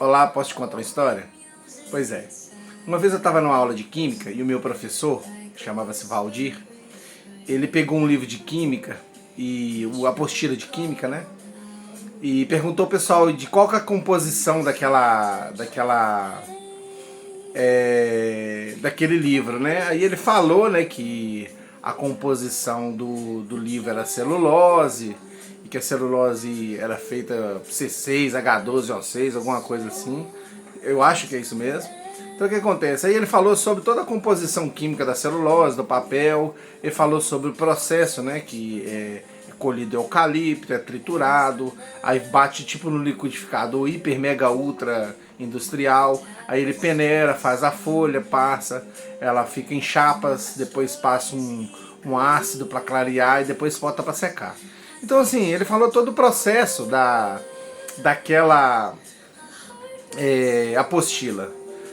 Olá, posso te contar uma história? Pois é. Uma vez eu estava numa aula de química e o meu professor, que chamava-se Valdir, ele pegou um livro de química e a apostila de química, né? E perguntou ao pessoal de qual que é a composição daquele livro, né? Aí ele falou, né, que a composição do livro era celulose, e que a celulose era feita C6H12O6, alguma coisa assim. Eu acho que é isso mesmo. Então o que acontece? Aí ele falou sobre toda a composição química da celulose, do papel, ele falou sobre o processo, né, que é colhido eucalipto, é triturado, aí bate tipo no liquidificador hiper, mega, ultra industrial, aí ele peneira, faz a folha, passa, ela fica em chapas, depois passa um ácido para clarear e depois volta para secar. Então assim, ele falou todo o processo daquela apostila.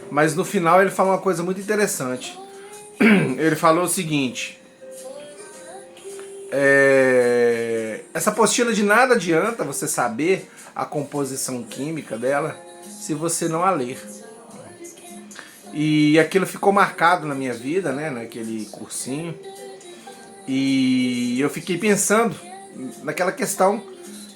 Mas no final ele falou uma coisa muito interessante. Ele falou o seguinte: essa apostila de nada adianta você saber a composição química dela se você não a ler. E aquilo ficou marcado na minha vida, né, naquele cursinho. E eu fiquei pensando naquela questão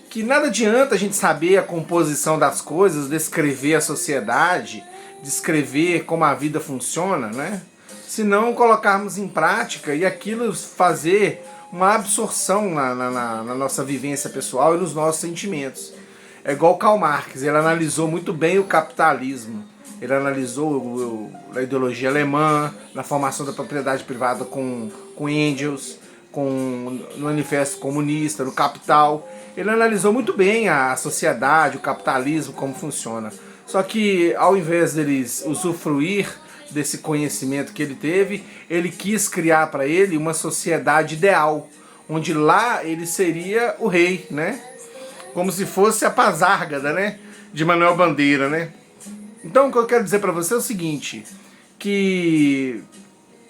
que nada adianta a gente saber a composição das coisas, descrever a sociedade, descrever como a vida funciona, né? Se não colocarmos em prática e aquilo fazer uma absorção na nossa vivência pessoal e nos nossos sentimentos. É igual Karl Marx, ele analisou muito bem o capitalismo. Ele analisou a ideologia alemã, na formação da propriedade privada com Engels, no Manifesto Comunista, no Capital. Ele analisou muito bem a sociedade, o capitalismo, como funciona. Só que ao invés deles usufruir desse conhecimento que ele teve, ele quis criar para ele uma sociedade ideal, onde lá ele seria o rei, né? Como se fosse a Pazárgada, né? De Manuel Bandeira, né? Então o que eu quero dizer para você é o seguinte, que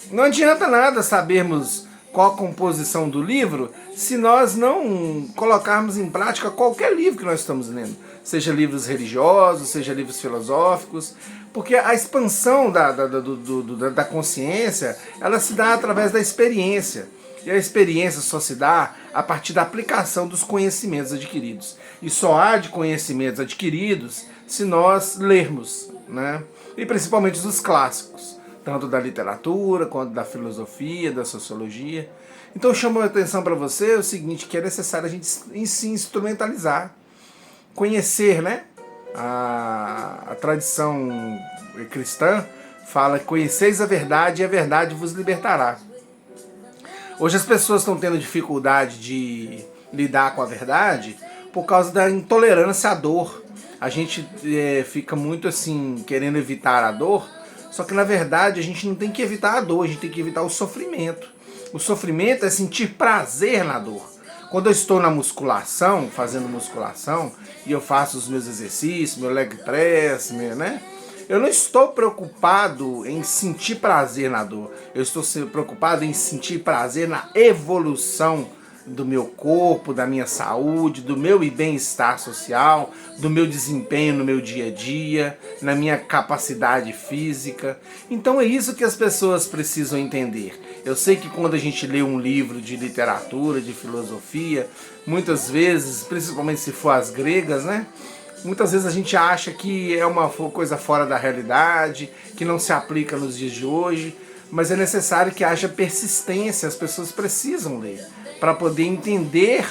não adianta nada sabermos qual a composição do livro se nós não colocarmos em prática qualquer livro que nós estamos lendo. Seja livros religiosos, seja livros filosóficos, porque a expansão da consciência, ela se dá através da experiência. E a experiência só se dá a partir da aplicação dos conhecimentos adquiridos. E só há de conhecimentos adquiridos se nós lermos, né? E principalmente os clássicos, tanto da literatura, quanto da filosofia, da sociologia. Então chamo a atenção para você o seguinte, que é necessário a gente se instrumentalizar, conhecer, né? A tradição cristã fala que conheceis a verdade e a verdade vos libertará. Hoje as pessoas estão tendo dificuldade de lidar com a verdade por causa da intolerância à dor. A gente fica muito assim, querendo evitar a dor, só que na verdade a gente não tem que evitar a dor, a gente tem que evitar o sofrimento. O sofrimento é sentir prazer na dor. Quando eu estou na musculação, fazendo musculação, e eu faço os meus exercícios, meu leg press, né? Eu não estou preocupado em sentir prazer na dor. Eu estou preocupado em sentir prazer na evolução do meu corpo, da minha saúde, do meu bem-estar social, do meu desempenho no meu dia a dia, na minha capacidade física. Então é isso que as pessoas precisam entender. Eu sei que quando a gente lê um livro de literatura, de filosofia, muitas vezes, principalmente se for as gregas, né? Muitas vezes a gente acha que é uma coisa fora da realidade, que não se aplica nos dias de hoje, mas é necessário que haja persistência, as pessoas precisam ler, para poder entender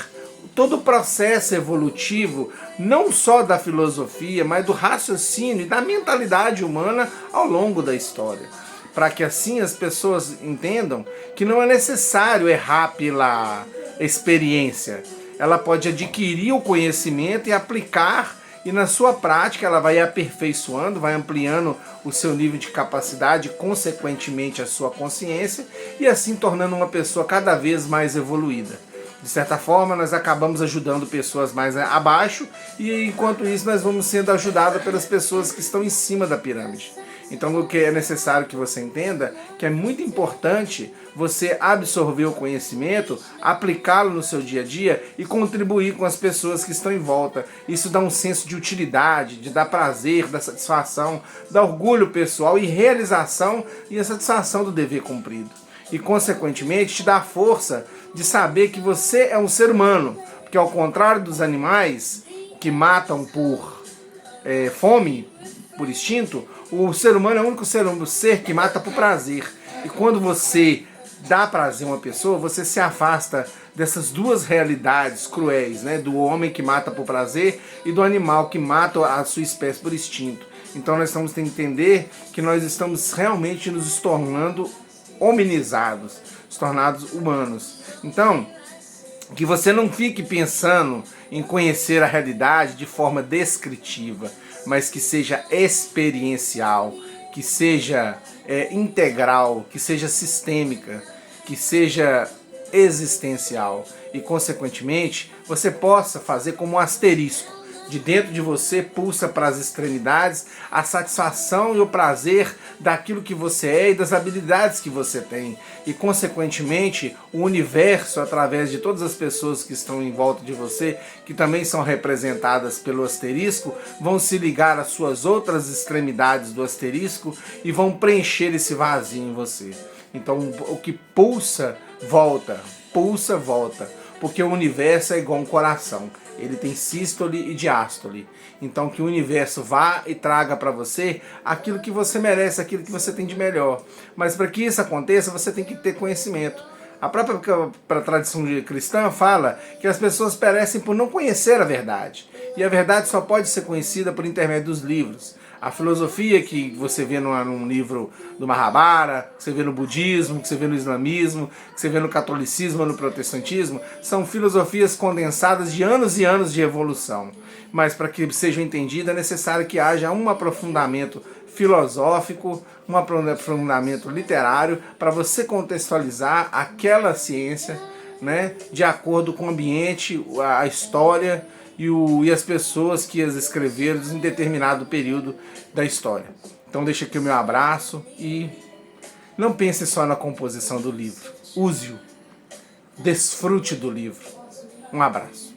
todo o processo evolutivo, não só da filosofia, mas do raciocínio e da mentalidade humana ao longo da história. Para que assim as pessoas entendam que não é necessário errar pela experiência. Ela pode adquirir o conhecimento e aplicar, e na sua prática ela vai aperfeiçoando, vai ampliando o seu nível de capacidade, consequentemente a sua consciência, e assim tornando uma pessoa cada vez mais evoluída. De certa forma nós acabamos ajudando pessoas mais abaixo, e enquanto isso nós vamos sendo ajudados pelas pessoas que estão em cima da pirâmide. Então o que é necessário que você entenda que é muito importante você absorver o conhecimento, aplicá-lo no seu dia a dia e contribuir com as pessoas que estão em volta. Isso dá um senso de utilidade, de dar prazer, da satisfação, dá orgulho pessoal e realização e a satisfação do dever cumprido. E consequentemente te dá força de saber que você é um ser humano, porque ao contrário dos animais que matam por fome, por instinto, o ser humano é o único ser que mata por prazer. E quando você dá prazer a uma pessoa, você se afasta dessas duas realidades cruéis, né? Do homem que mata por prazer e do animal que mata a sua espécie por instinto. Então nós temos que entender que nós estamos realmente nos tornando hominizados, nos tornados humanos. Então, que você não fique pensando em conhecer a realidade de forma descritiva, mas que seja experiencial, que seja integral, que seja sistêmica, que seja existencial. E, consequentemente, você possa fazer como um asterisco. De dentro de você pulsa para as extremidades a satisfação e o prazer daquilo que você é e das habilidades que você tem. E, consequentemente, o universo, através de todas as pessoas que estão em volta de você, que também são representadas pelo asterisco, vão se ligar às suas outras extremidades do asterisco e vão preencher esse vazio em você. Então, o que pulsa, volta. Pulsa, volta. Porque o universo é igual um coração. Ele tem sístole e diástole. Então que o universo vá e traga para você aquilo que você merece, aquilo que você tem de melhor. Mas para que isso aconteça, você tem que ter conhecimento. A própria tradição cristã fala que as pessoas perecem por não conhecer a verdade. E a verdade só pode ser conhecida por intermédio dos livros. A filosofia que você vê num livro do Mahabharata, que você vê no budismo, que você vê no islamismo, que você vê no catolicismo, no protestantismo, são filosofias condensadas de anos e anos de evolução. Mas para que seja entendido é necessário que haja um aprofundamento filosófico, um aprofundamento literário para você contextualizar aquela ciência, né, de acordo com o ambiente, a história e as pessoas que as escreveram em determinado período da história. Então deixa aqui o meu abraço e não pense só na composição do livro. Use-o. Desfrute do livro. Um abraço.